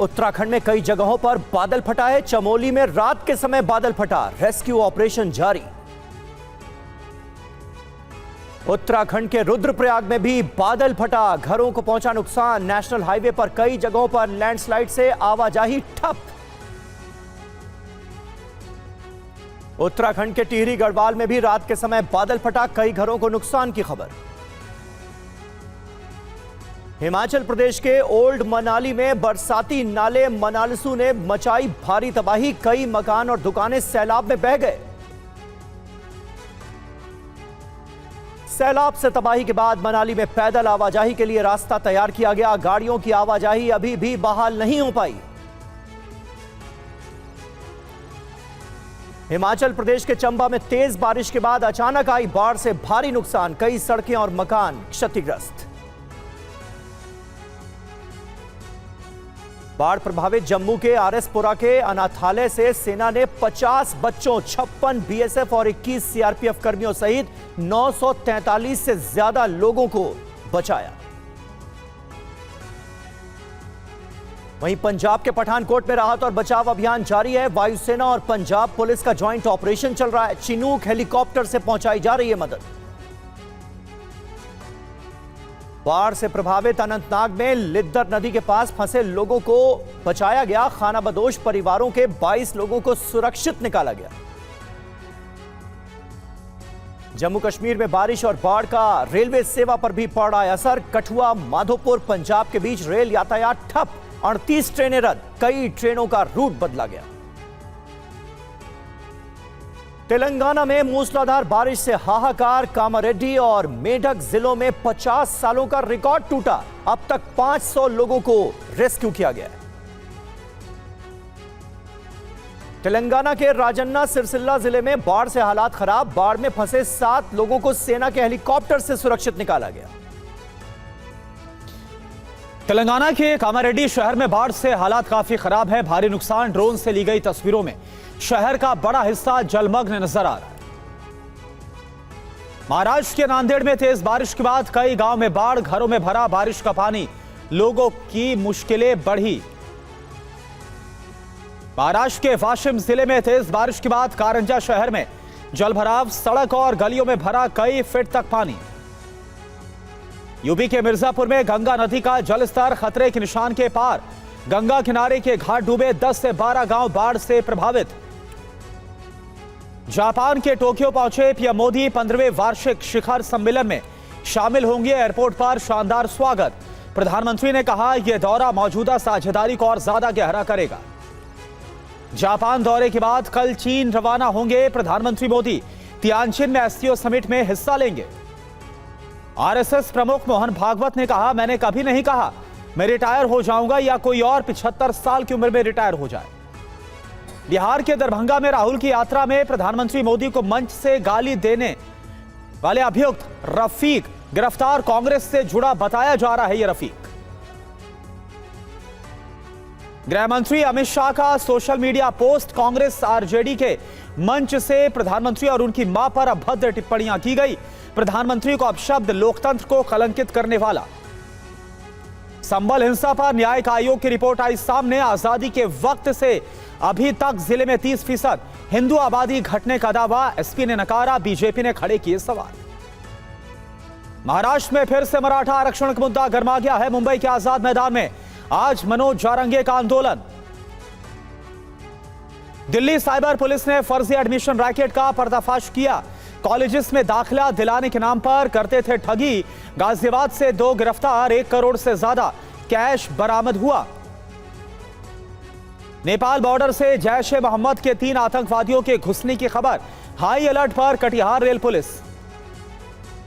उत्तराखंड में कई जगहों पर बादल फटा है। चमोली में रात के समय बादल फटा, रेस्क्यू ऑपरेशन जारी। उत्तराखंड के रुद्रप्रयाग में भी बादल फटा, घरों को पहुंचा नुकसान। नेशनल हाईवे पर कई जगहों पर लैंडस्लाइड से आवाजाही ठप। उत्तराखंड के टिहरी गढ़वाल में भी रात के समय बादल फटा, कई घरों को नुकसान की खबर। हिमाचल प्रदेश के ओल्ड मनाली में बरसाती नाले मनालसू ने मचाई भारी तबाही, कई मकान और दुकानें सैलाब में बह गए। सैलाब से तबाही के बाद मनाली में पैदल आवाजाही के लिए रास्ता तैयार किया गया। गाड़ियों की आवाजाही अभी भी बहाल नहीं हो पाई। हिमाचल प्रदेश के चंबा में तेज बारिश के बाद अचानक आई बाढ़ से भारी नुकसान, कई सड़कें और मकान क्षतिग्रस्त। बाढ़ प्रभावित जम्मू के आरएसपुरा के अनाथालय से सेना ने 50 बच्चों, 56 बीएसएफ और 21 सीआरपीएफ कर्मियों सहित 943 से ज्यादा लोगों को बचाया। वहीं पंजाब के पठानकोट में राहत और बचाव अभियान जारी है। वायुसेना और पंजाब पुलिस का ज्वाइंट ऑपरेशन चल रहा है। चिनूक हेलीकॉप्टर से पहुंचाई जा रही है मदद। बाढ़ से प्रभावित अनंतनाग में लिद्दर नदी के पास फंसे लोगों को बचाया गया। खानाबदोश परिवारों के 22 लोगों को सुरक्षित निकाला गया। जम्मू कश्मीर में बारिश और बाढ़ का रेलवे सेवा पर भी पड़ रहा है असर। कठुआ माधोपुर पंजाब के बीच रेल यातायात ठप, 38 ट्रेनें रद्द, कई ट्रेनों का रूट बदला गया। तेलंगाना में मूसलाधार बारिश से हाहाकार, कामारेड्डी और मेढक जिलों में 50 सालों का रिकॉर्ड टूटा। अब तक 500 लोगों को रेस्क्यू किया गया है। तेलंगाना के राजन्ना सिरसिल्ला जिले में बाढ़ से हालात खराब, बाढ़ में फंसे 7 लोगों को सेना के हेलीकॉप्टर से सुरक्षित निकाला गया। तेलंगाना के कामारेड्डी शहर में बाढ़ से हालात काफी खराब है। भारी नुकसान, ड्रोन से ली गई तस्वीरों में शहर का बड़ा हिस्सा जलमग्न नजर आ रहा है। महाराष्ट्र के नांदेड़ में तेज बारिश के बाद कई गांव में बाढ़, घरों में भरा बारिश का पानी, लोगों की मुश्किलें बढ़ी। महाराष्ट्र के वाशिम जिले में तेज बारिश के बाद कारंजा शहर में जलभराव, सड़क और गलियों में भरा कई फीट तक पानी। यूपी के मिर्जापुर में गंगा नदी का जलस्तर खतरे के निशान के पार, गंगा किनारे के घाट डूबे, 10 से 12 गांव बाढ़ से प्रभावित। जापान के टोक्यो पहुंचे पीएम मोदी, 15वें वार्षिक शिखर सम्मेलन में शामिल होंगे। एयरपोर्ट पर शानदार स्वागत। प्रधानमंत्री ने कहा यह दौरा मौजूदा साझेदारी को और ज्यादा गहरा करेगा। जापान दौरे के बाद कल चीन रवाना होंगे प्रधानमंत्री मोदी, तियानजिन में एससीओ समिट में हिस्सा लेंगे। आरएसएस प्रमुख मोहन भागवत ने कहा, मैंने कभी नहीं कहा मैं रिटायर हो जाऊंगा या कोई और 75 साल की उम्र में रिटायर हो जाए। बिहार के दरभंगा में राहुल की यात्रा में प्रधानमंत्री मोदी को मंच से गाली देने वाले अभियुक्त रफीक गिरफ्तार, कांग्रेस से जुड़ा बताया जा रहा है। यह रफीक गृह मंत्री अमित शाह का social media post, Congress RJD के मंच से प्रधानमंत्री और उनकी मां पर अभद्र टिप्पणियां की गई। प्रधानमंत्री को अपशब्द, लोकतंत्र को कलंकित करने वाला। संबल हिंसा पर न्यायिक आयोग की रिपोर्ट आई सामने। आजादी के वक्त से अभी तक जिले में 30% हिंदू आबादी घटने का दावा, एसपी ने नकारा, बीजेपी ने खड़े किए सवाल। महाराष्ट्र में फिर से मराठा आरक्षण का मुद्दा गर्मा गया है। मुंबई के आजाद मैदान में आज मनोज जारंगे का आंदोलन। दिल्ली साइबर पुलिस ने फर्जी एडमिशन रैकेट का पर्दाफाश किया। कॉलेजेस में दाखिला दिलाने के नाम पर करते थे ठगी। गाजियाबाद से 2 गिरफ्तार, 1 करोड़ से ज्यादा कैश बरामद हुआ। नेपाल बॉर्डर से जैश ए मोहम्मद के 3 आतंकवादियों के घुसने की खबर, हाई अलर्ट पर कटिहार रेल पुलिस।